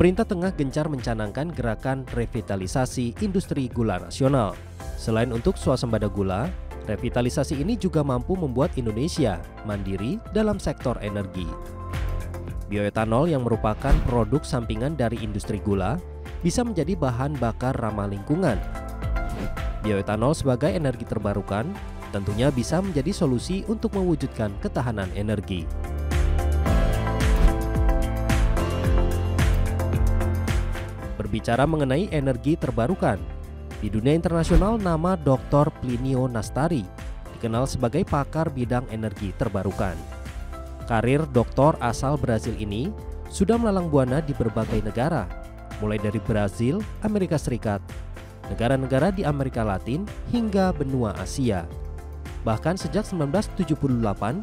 Pemerintah tengah gencar mencanangkan gerakan revitalisasi industri gula nasional. Selain untuk swasembada gula, revitalisasi ini juga mampu membuat Indonesia mandiri dalam sektor energi. Bioetanol yang merupakan produk sampingan dari industri gula bisa menjadi bahan bakar ramah lingkungan. Bioetanol sebagai energi terbarukan tentunya bisa menjadi solusi untuk mewujudkan ketahanan energi. Berbicara mengenai energi terbarukan, di dunia internasional nama Doktor Plinio Nastari dikenal sebagai pakar bidang energi terbarukan. Karir doktor asal Brasil ini sudah melalang buana di berbagai negara, mulai dari Brasil, Amerika Serikat, negara-negara di Amerika Latin, hingga benua Asia. Bahkan sejak 1978,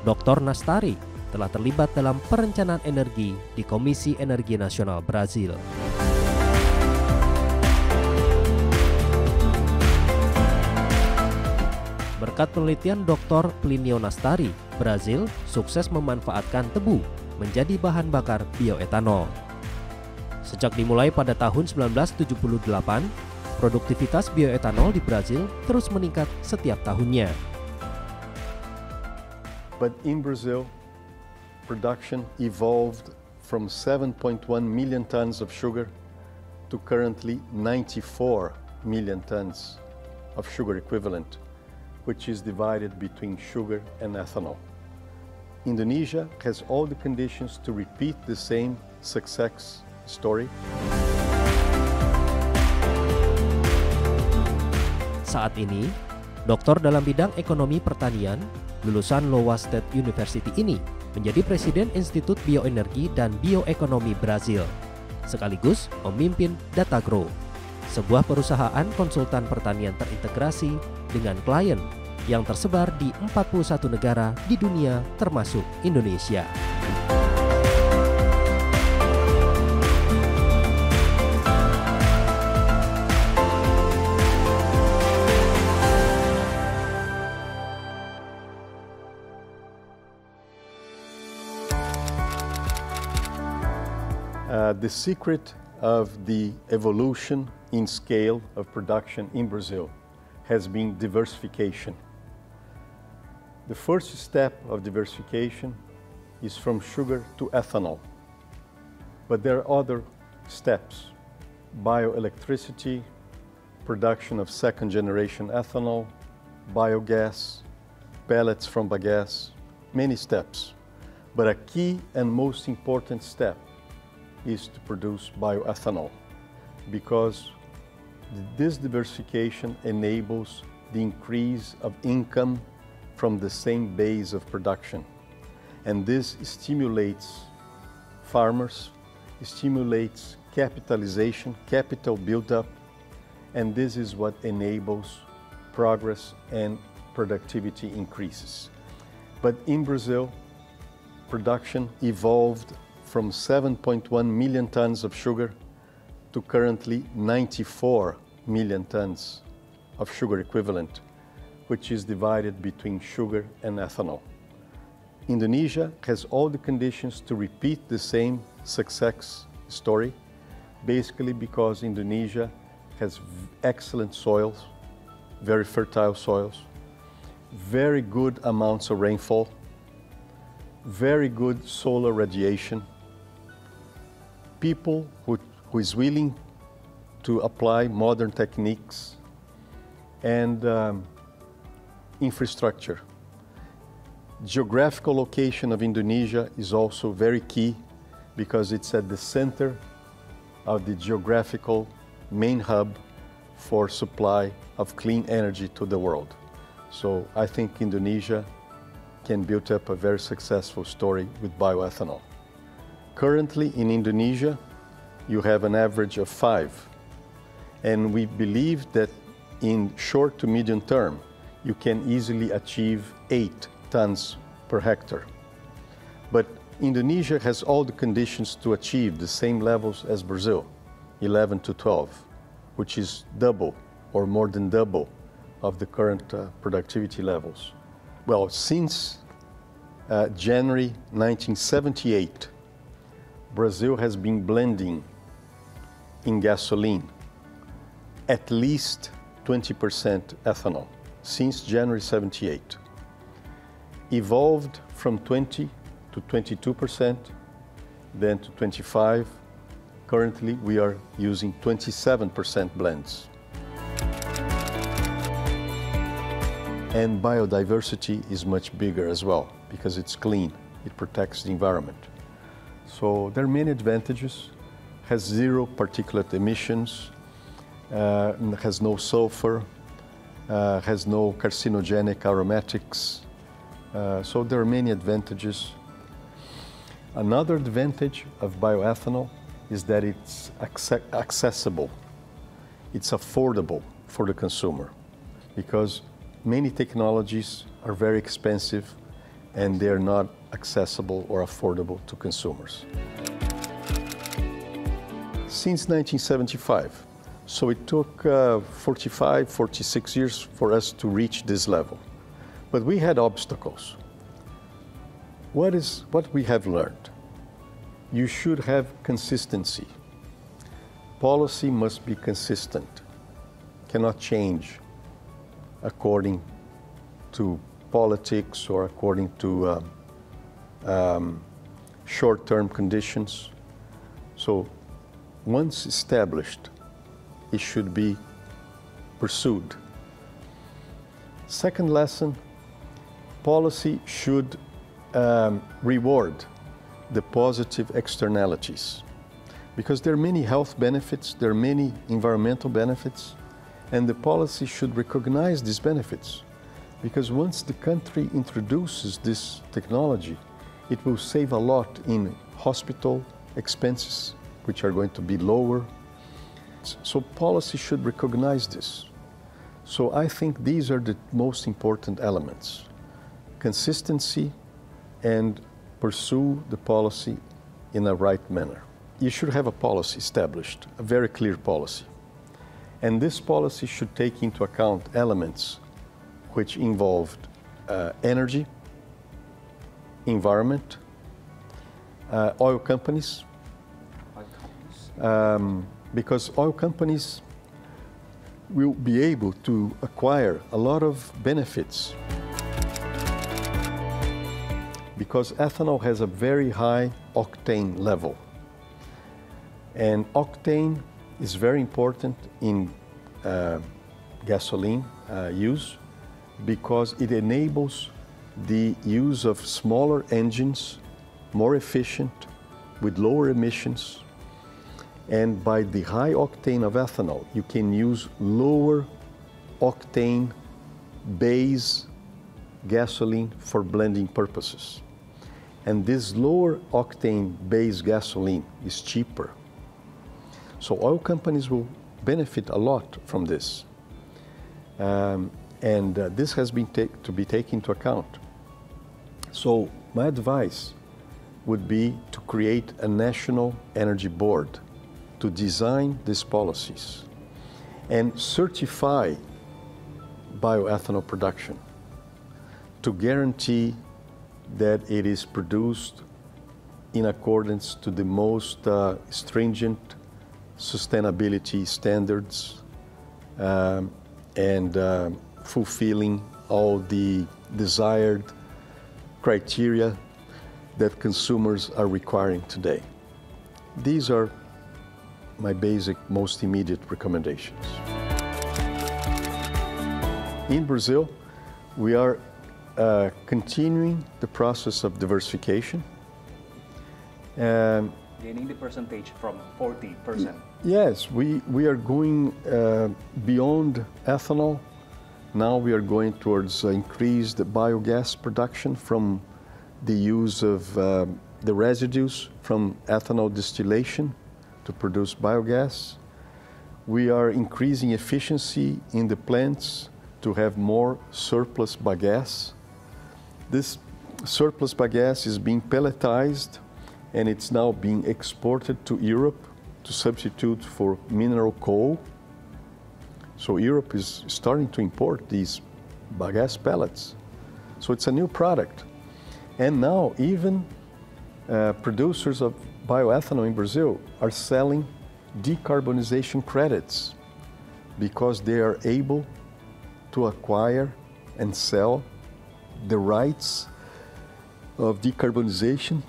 Doktor Nastari telah terlibat dalam perencanaan energi di Komisi Energi Nasional Brasil. Berkat penelitian Doktor Plinio Nastari, Brasil sukses memanfaatkan tebu menjadi bahan bakar bioetanol. Sejak dimulai pada tahun 1978, produktivitas bioetanol di Brasil terus meningkat setiap tahunnya. But in Brazil, production evolved from 7.1 million tons of sugar to currently 94 million tons of sugar equivalent, which is divided between sugar and ethanol. Indonesia has all the conditions to repeat the same success story. Saat ini, doktor dalam bidang ekonomi pertanian, lulusan Iowa State University ini menjadi Presiden Institut Bioenergi dan Bioekonomi Brasil, sekaligus memimpin Datagro, sebuah perusahaan konsultan pertanian terintegrasi dengan klien yang tersebar di 41 negara di dunia termasuk Indonesia. The secret of the evolution in scale of production in Brazil has been diversification. The first step of diversification is from sugar to ethanol. But there are other steps: bioelectricity, production of second-generation ethanol, biogas, pellets from bagasse, many steps. But a key and most important step is to produce bioethanol, because this diversification enables the increase of income from the same base of production. And this stimulates farmers, stimulates capitalization, capital buildup, and this is what enables progress and productivity increases. But in Brazil, production evolved from 7.1 million tons of sugar to currently 94 million tons of sugar equivalent, which is divided between sugar and ethanol. Indonesia has all the conditions to repeat the same success story, basically because Indonesia has excellent soils, very fertile soils, very good amounts of rainfall, very good solar radiation, people who is willing to apply modern techniques, and infrastructure. Geographical location of Indonesia is also very key because it's at the center of the geographical main hub for supply of clean energy to the world. So I think Indonesia can build up a very successful story with bioethanol. Currently in Indonesia, you have an average of 5. And we believe that in short to medium term, you can easily achieve 8 tons per hectare. But Indonesia has all the conditions to achieve the same levels as Brazil, 11 to 12, which is double or more than double of the current productivity levels. Well, since January 1978, Brazil has been blending in gasoline at least 20% ethanol since January 78. Evolved from 20 to 22%, then to 25. Currently, we are using 27% blends. And biodiversity is much bigger as well because it's clean. It protects the environment. So there are many advantages. Has zero particulate emissions, has no sulfur, has no carcinogenic aromatics. So there are many advantages. Another advantage of bioethanol is that it's accessible. It's affordable for the consumer because many technologies are very expensive and they're not accessible or affordable to consumers. Since 1975, so it took 45, 46 years for us to reach this level. But we had obstacles. What we have learned? You should have consistency. Policy must be consistent, cannot change according to politics or according to short-term conditions. So once established, it should be pursued. Second lesson, policy should reward the positive externalities because there are many health benefits, there are many environmental benefits, and the policy should recognize these benefits because once the country introduces this technology, it will save a lot in hospital expenses, which are going to be lower. So policy should recognize this. So I think these are the most important elements: consistency and pursue the policy in a right manner. You should have a policy established, a very clear policy. And this policy should take into account elements which involved energy, environment, oil companies, because oil companies will be able to acquire a lot of benefits because ethanol has a very high octane level. And octane is very important in gasoline use because it enables the use of smaller engines, more efficient, with lower emissions. And by the high octane of ethanol, you can use lower octane base gasoline for blending purposes. And this lower octane base gasoline is cheaper. So oil companies will benefit a lot from this. This has been to be taken into account. So my advice would be to create a national energy board to design these policies and certify bioethanol production to guarantee that it is produced in accordance to the most stringent sustainability standards and fulfilling all the desired criteria that consumers are requiring today. These are my basic, most immediate recommendations. In Brazil, we are continuing the process of diversification. Gaining the percentage from 40%. Yes, we are going beyond ethanol. Now we are going towards increased biogas production from the use of the residues from ethanol distillation to produce biogas. We are increasing efficiency in the plants to have more surplus bagasse. This surplus bagasse is being pelletized and it's now being exported to Europe to substitute for mineral coal. So Europe is starting to import these bagasse pellets. So it's a new product. And now even producers of bioethanol in Brazil are selling decarbonization credits because they are able to acquire and sell the rights of decarbonization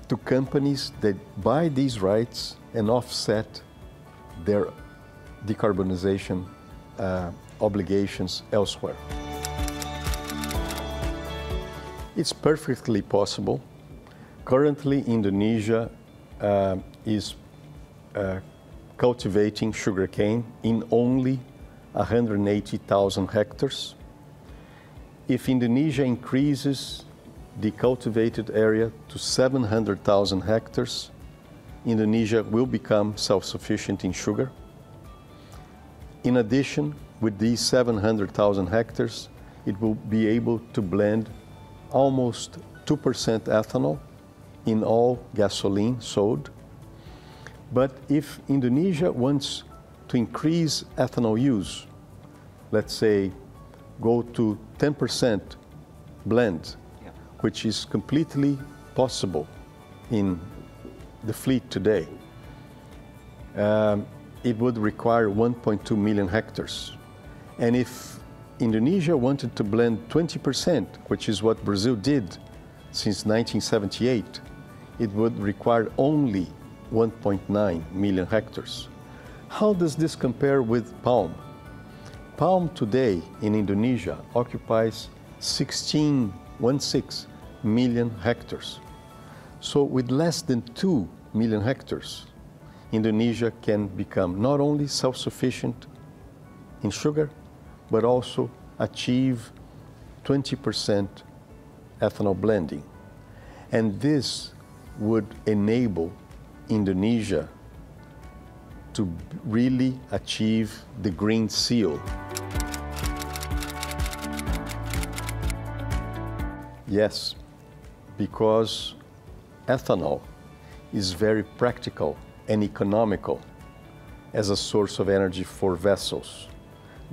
to companies that buy these rights and offset their decarbonization obligations elsewhere. It's perfectly possible. Currently, Indonesia is cultivating sugarcane in only 180,000 hectares. If Indonesia increases the cultivated area to 700,000 hectares, Indonesia will become self-sufficient in sugar. In addition, with these 700,000 hectares, it will be able to blend almost 2% ethanol in all gasoline sold. But if Indonesia wants to increase ethanol use, let's say go to 10% blend, which is completely possible in the fleet today, it would require 1.2 million hectares. And if Indonesia wanted to blend 20%, which is what Brazil did since 1978, it would require only 1.9 million hectares. How does this compare with palm? Palm today in Indonesia occupies 16 million hectares. So with less than 2 million hectares, Indonesia can become not only self-sufficient in sugar, but also achieve 20% ethanol blending. And this would enable Indonesia to really achieve the green seal. Yes, because ethanol is very practical and economical as a source of energy for vessels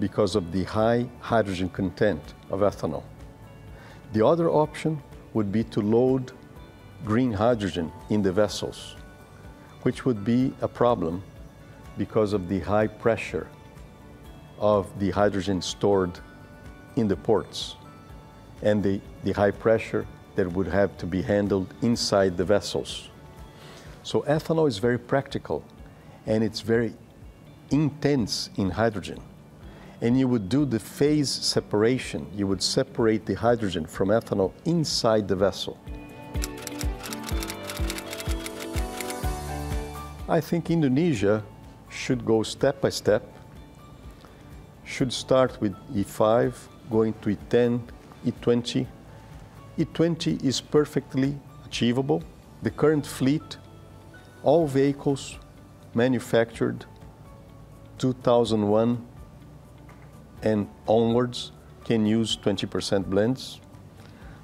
because of the high hydrogen content of ethanol. The other option would be to load green hydrogen in the vessels, which would be a problem because of the high pressure of the hydrogen stored in the ports and the high pressure that would have to be handled inside the vessels. So ethanol is very practical and it's very intense in hydrogen. And you would do the phase separation. You would separate the hydrogen from ethanol inside the vessel. I think Indonesia should go step by step, should start with E5, going to E10, E20. E20 is perfectly achievable. The current fleet, all vehicles manufactured 2001 and onwards can use 20% blends.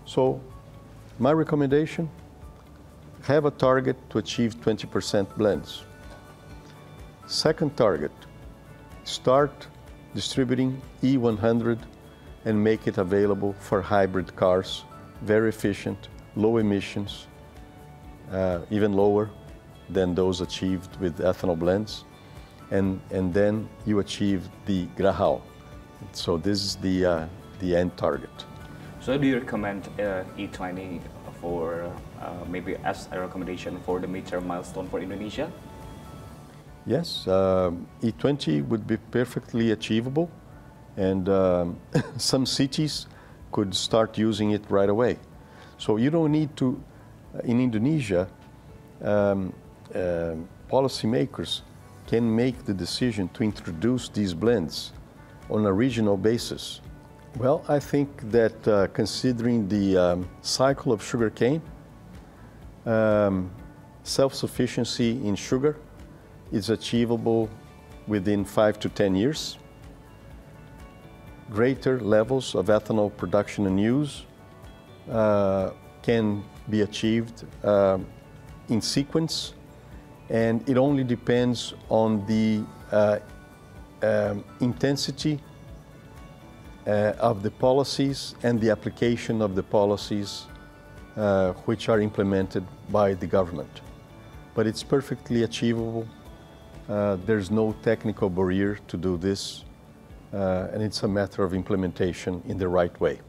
So my recommendation, have a target to achieve 20% blends. Second target, start distributing E100 and make it available for hybrid cars, very efficient, low emissions, even lower than those achieved with ethanol blends. And then you achieve the Grahal. So this is the end target. So do you recommend E20 for maybe as a recommendation for the midterm milestone for Indonesia? Yes, E20 would be perfectly achievable, and some cities could start using it right away. So you don't need to, in Indonesia, policymakers can make the decision to introduce these blends on a regional basis. Well, I think that considering the cycle of sugarcane, self-sufficiency in sugar is achievable within 5 to 10 years. Greater levels of ethanol production and use can be achieved in sequence, and it only depends on the intensity of the policies and the application of the policies which are implemented by the government. but it's perfectly achievable. There's no technical barrier to do this, and it's a matter of implementation in the right way.